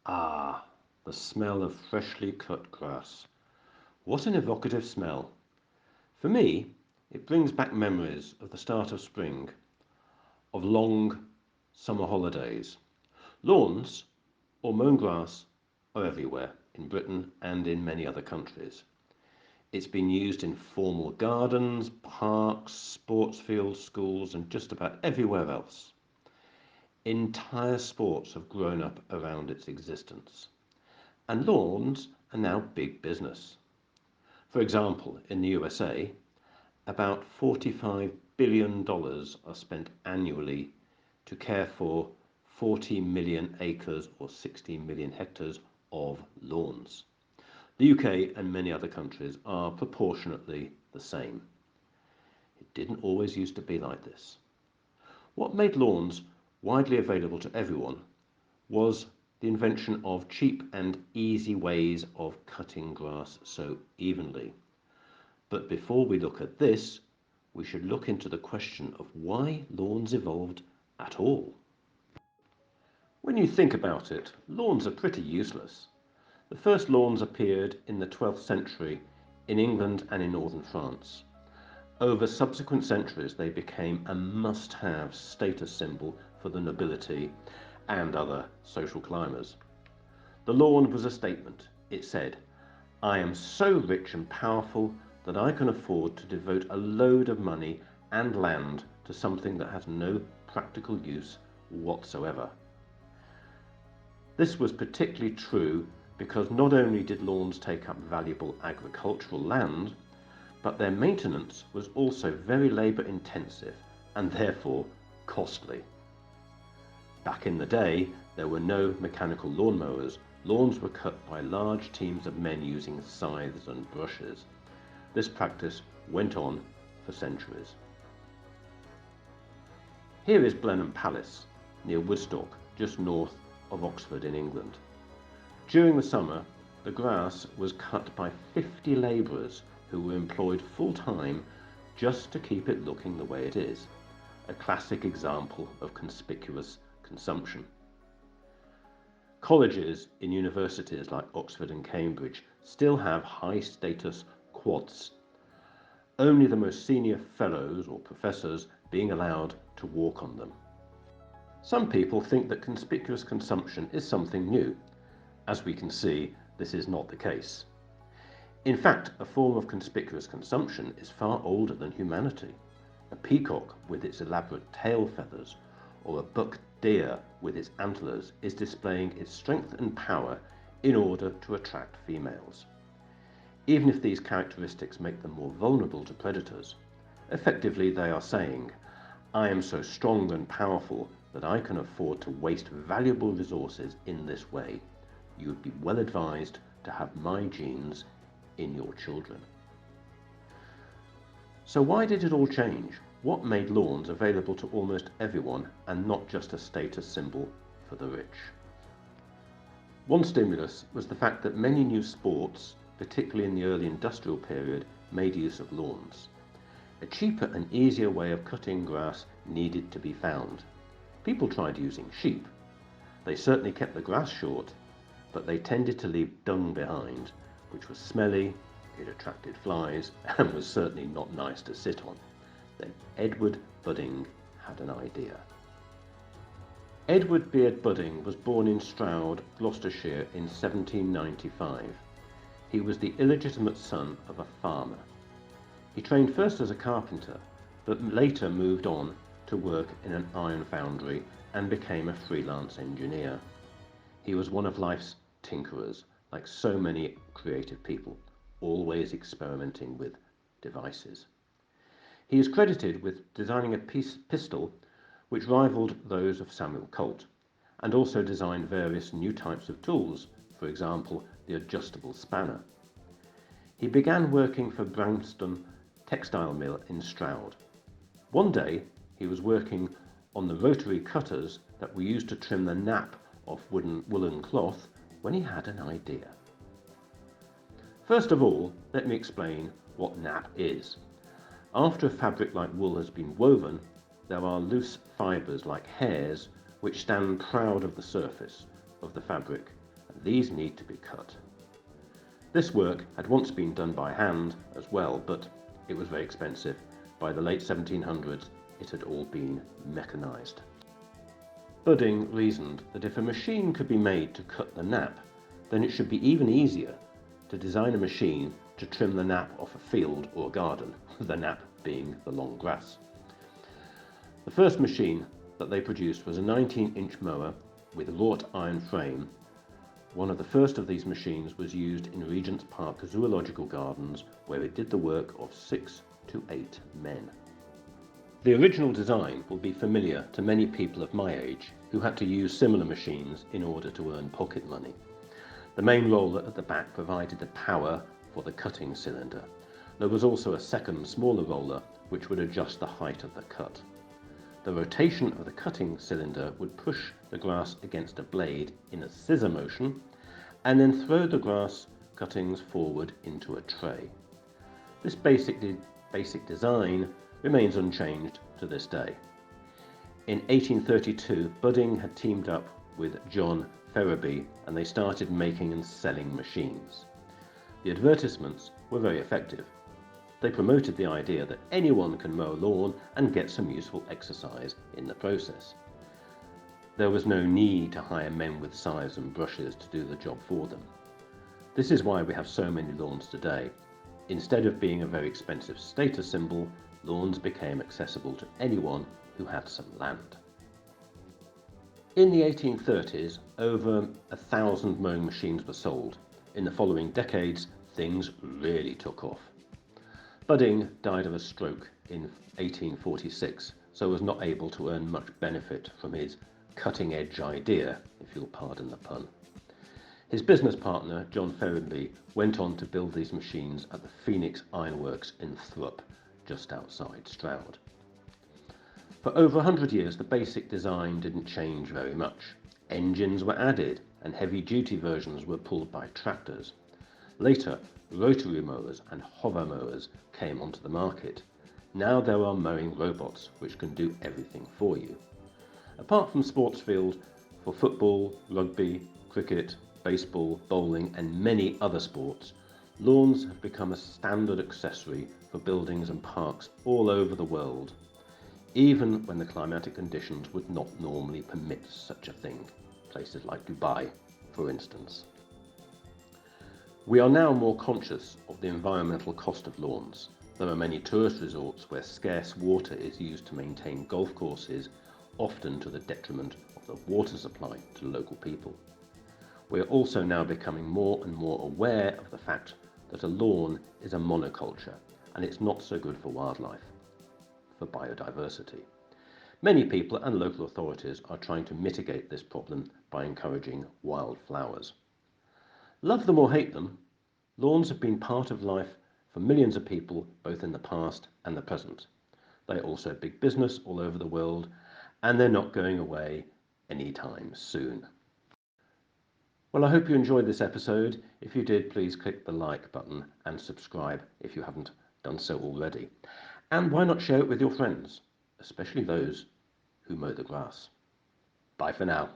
Ah, the smell of freshly cut grass. What an evocative smell. For me, it brings back memories of the start of spring, of long summer holidays. Lawns or mown grass are everywhere in Britain and in many other countries. It's been used in formal gardens, parks, sports fields, schools, and just about everywhere else. Entire sports have grown up around its existence. And lawns are now big business. For example, in the USA, about $45 billion are spent annually to care for 40 million acres or 16 million hectares of lawns. The UK and many other countries are proportionately the same. It didn't always used to be like this. What made lawns widely available to everyone was the invention of cheap and easy ways of cutting grass so evenly. But before we look at this, we should look into the question of why lawns evolved at all. When you think about it, lawns are pretty useless. The first lawns appeared in the 12th century in England and in northern France. Over subsequent centuries, they became a must-have status symbol for the nobility and other social climbers. The lawn was a statement. It said, I am so rich and powerful that I can afford to devote a load of money and land to something that has no practical use whatsoever. This was particularly true because not only did lawns take up valuable agricultural land, but their maintenance was also very labour intensive and therefore costly. Back in the day, there were no mechanical lawnmowers. Lawns were cut by large teams of men using scythes and brushes. This practice went on for centuries. Here is Blenheim Palace, near Woodstock, just north of Oxford in England. During the summer, the grass was cut by 50 labourers who were employed full-time just to keep it looking the way it is, a classic example of conspicuous consumption. Colleges in universities like Oxford and Cambridge still have high-status quads, only the most senior fellows or professors being allowed to walk on them. Some people think that conspicuous consumption is something new. As we can see, this is not the case. In fact, a form of conspicuous consumption is far older than humanity. A peacock with its elaborate tail feathers, or a buck deer with its antlers, is displaying its strength and power in order to attract females. Even if these characteristics make them more vulnerable to predators, effectively they are saying, I am so strong and powerful that I can afford to waste valuable resources in this way. You would be well advised to have my genes in your children. So why did it all change? What made lawns available to almost everyone and not just a status symbol for the rich? One stimulus was the fact that many new sports, particularly in the early industrial period, made use of lawns. A cheaper and easier way of cutting grass needed to be found. People tried using sheep. They certainly kept the grass short, but they tended to leave dung behind, which was smelly, it attracted flies, and was certainly not nice to sit on. Then Edward Budding had an idea. Edward Beard Budding was born in Stroud, Gloucestershire in 1795. He was the illegitimate son of a farmer. He trained first as a carpenter, but later moved on to work in an iron foundry and became a freelance engineer. He was one of life's tinkerers, like so many creative people, always experimenting with devices. He is credited with designing a pistol which rivaled those of Samuel Colt, and also designed various new types of tools, for example, the adjustable spanner. He began working for Branston textile mill in Stroud. One day, he was working on the rotary cutters that were used to trim the nap off woolen cloth when he had an idea. First of all, let me explain what nap is. After a fabric like wool has been woven, there are loose fibres like hairs which stand proud of the surface of the fabric, and these need to be cut. This work had once been done by hand as well, but it was very expensive. By the late 1700s, it had all been mechanized. Budding reasoned that if a machine could be made to cut the nap, then it should be even easier to design a machine to trim the nap off a field or a garden, the nap being the long grass. The first machine that they produced was a 19-inch mower with wrought iron frame. One of the first of these machines was used in Regent's Park Zoological Gardens, where it did the work of 6 to 8 men. The original design will be familiar to many people of my age who had to use similar machines in order to earn pocket money. The main roller at the back provided the power for the cutting cylinder. There was also a second, smaller roller which would adjust the height of the cut. The rotation of the cutting cylinder would push the grass against a blade in a scissor motion and then throw the grass cuttings forward into a tray. This basic design remains unchanged to this day. In 1832, Budding had teamed up with John Ferriby and they started making and selling machines. The advertisements were very effective. They promoted the idea that anyone can mow a lawn and get some useful exercise in the process. There was no need to hire men with scythes and brushes to do the job for them. This is why we have so many lawns today. Instead of being a very expensive status symbol, lawns became accessible to anyone who had some land. In the 1830s, over 1,000 mowing machines were sold. In the following decades, things really took off. Budding died of a stroke in 1846, so was not able to earn much benefit from his cutting-edge idea, if you'll pardon the pun. His business partner, John Ferriby, went on to build these machines at the Phoenix Ironworks in Thrupp, just outside Stroud. For over 100 years, the basic design didn't change very much. Engines were added, and heavy-duty versions were pulled by tractors. Later, rotary mowers and hover mowers came onto the market. Now there are mowing robots which can do everything for you. Apart from sports field, for football, rugby, cricket, baseball, bowling and many other sports, lawns have become a standard accessory for buildings and parks all over the world, even when the climatic conditions would not normally permit such a thing, places like Dubai, for instance. We are now more conscious of the environmental cost of lawns. There are many tourist resorts where scarce water is used to maintain golf courses, often to the detriment of the water supply to local people. We are also now becoming more and more aware of the fact that a lawn is a monoculture and it's not so good for wildlife, for biodiversity. Many people and local authorities are trying to mitigate this problem by encouraging wildflowers. Love them or hate them, lawns have been part of life for millions of people, both in the past and the present. They are also big business all over the world, and they're not going away anytime soon. Well, I hope you enjoyed this episode. If you did, please click the like button and subscribe if you haven't done so already. And why not share it with your friends, especially those who mow the grass. Bye for now.